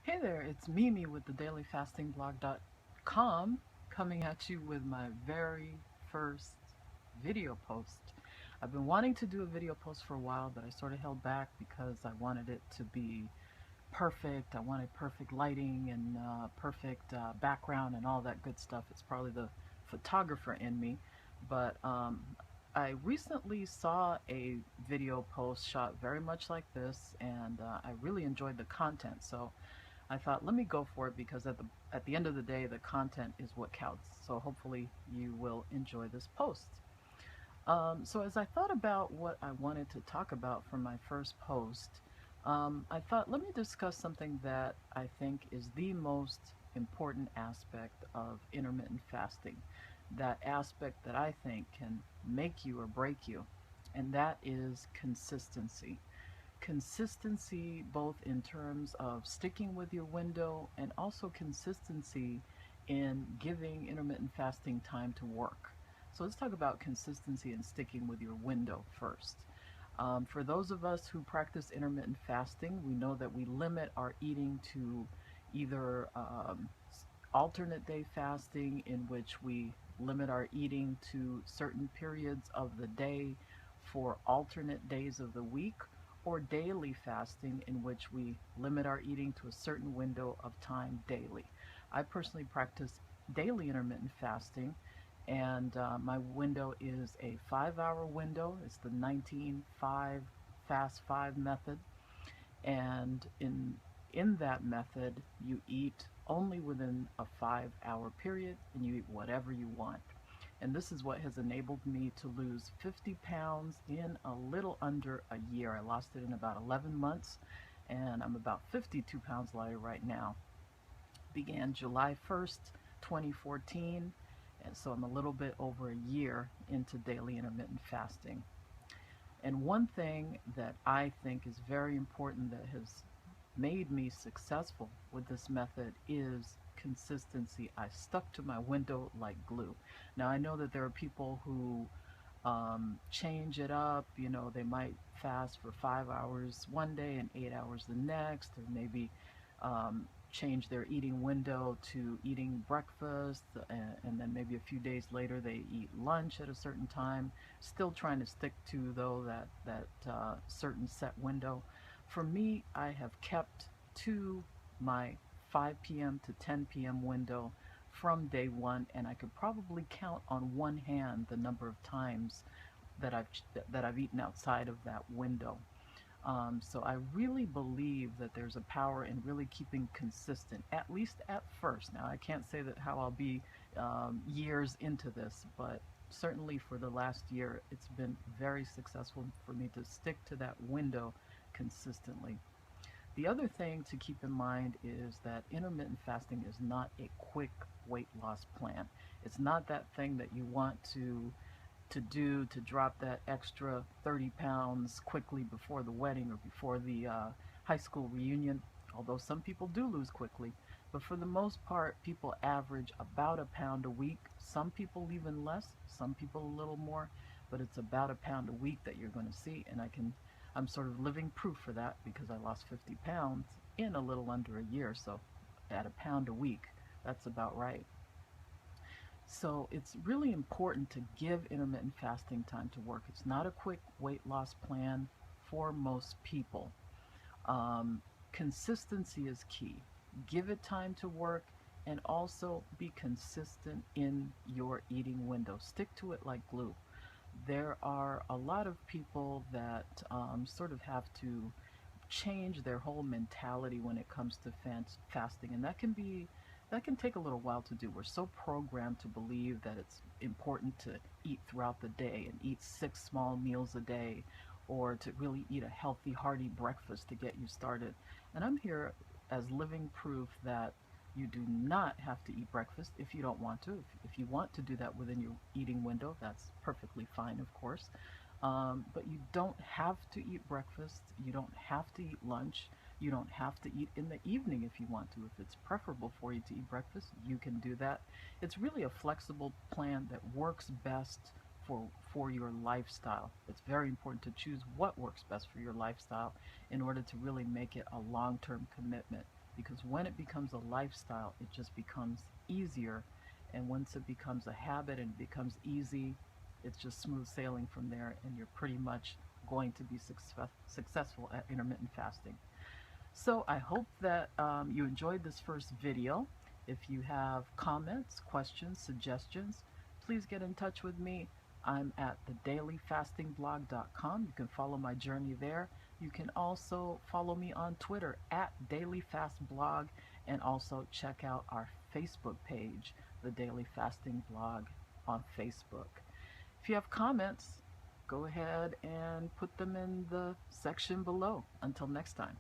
Hey there, it's Mimi with the dailyfastingblog.com coming at you with my very first video post. I've been wanting to do a video post for a while, but I sort of held back because I wanted it to be perfect. I wanted perfect lighting and perfect background and all that good stuff. It's probably the photographer in me, but I recently saw a video post shot very much like this, and I really enjoyed the content. So I thought, let me go for it because at the end of the day, the content is what counts. So hopefully you will enjoy this post. So as I thought about what I wanted to talk about for my first post, I thought, let me discuss something that I think is the most important aspect of intermittent fasting. That aspect that I think can make you or break you, and that is consistency. Consistency both in terms of sticking with your window and also consistency in giving intermittent fasting time to work. So let's talk about consistency and sticking with your window first. For those of us who practice intermittent fasting, we know that we limit our eating to either alternate day fasting, in which we limit our eating to certain periods of the day for alternate days of the week, or daily fasting, in which we limit our eating to a certain window of time daily. I personally practice daily intermittent fasting, and my window is a 5 hour window. It's the 19-5 fast 5 method, and in that method you eat only within a 5 hour period, and you eat whatever you want. And this is what has enabled me to lose 50 pounds in a little under a year. I lost it in about 11 months, and I'm about 52 pounds lighter right now. Began July 1st, 2014, and so I'm a little bit over a year into daily intermittent fasting. And one thing that I think is very important that has made me successful with this method is consistency. I stuck to my window like glue. Now, I know that there are people who change it up. You know, they might fast for 5 hours one day and 8 hours the next, or maybe change their eating window to eating breakfast, and then maybe a few days later they eat lunch at a certain time. Still trying to stick to though that certain set window. For me, I have kept to my 5 p.m. to 10 p.m. window from day one, and I could probably count on one hand the number of times that I've eaten outside of that window. So I really believe that there's a power in really keeping consistent, at least at first. Now, I can't say that how I'll be years into this, but certainly for the last year, it's been very successful for me to stick to that window consistently. The other thing to keep in mind is that intermittent fasting is not a quick weight loss plan. It's not that thing that you want to do to drop that extra 30 pounds quickly before the wedding or before the high school reunion, although some people do lose quickly. But for the most part, people average about a pound a week. Some people even less, some people a little more, but it's about a pound a week that you're going to see. And I'm sort of living proof for that because I lost 50 pounds in a little under a year. So at a pound a week, that's about right. So it's really important to give intermittent fasting time to work. It's not a quick weight loss plan for most people. Um, Consistency is key. Give it time to work, and also be consistent in your eating window. Stick to it like glue. There are a lot of people that sort of have to change their whole mentality when it comes to fasting, and that can take a little while to do. We're so programmed to believe that it's important to eat throughout the day and eat 6 small meals a day, or to really eat a healthy, hearty breakfast to get you started. And I'm here as living proof that you do not have to eat breakfast if you don't want to. If you want to do that within your eating window, that's perfectly fine, of course. But you don't have to eat breakfast. You don't have to eat lunch. You don't have to eat in the evening if you want to. If it's preferable for you to eat breakfast, you can do that. It's really a flexible plan that works best for your lifestyle. It's very important to choose what works best for your lifestyle in order to really make it a long-term commitment. because when it becomes a lifestyle, it just becomes easier. And once it becomes a habit and it becomes easy, it's just smooth sailing from there, and you're pretty much going to be successful at intermittent fasting. So I hope that you enjoyed this first video. If you have comments, questions, suggestions, please get in touch with me. I'm at thedailyfastingblog.com. You can follow my journey there. You can also follow me on Twitter at dailyfastblog, and also check out our Facebook page, the Daily Fasting Blog on Facebook. If you have comments, go ahead and put them in the section below. Until next time.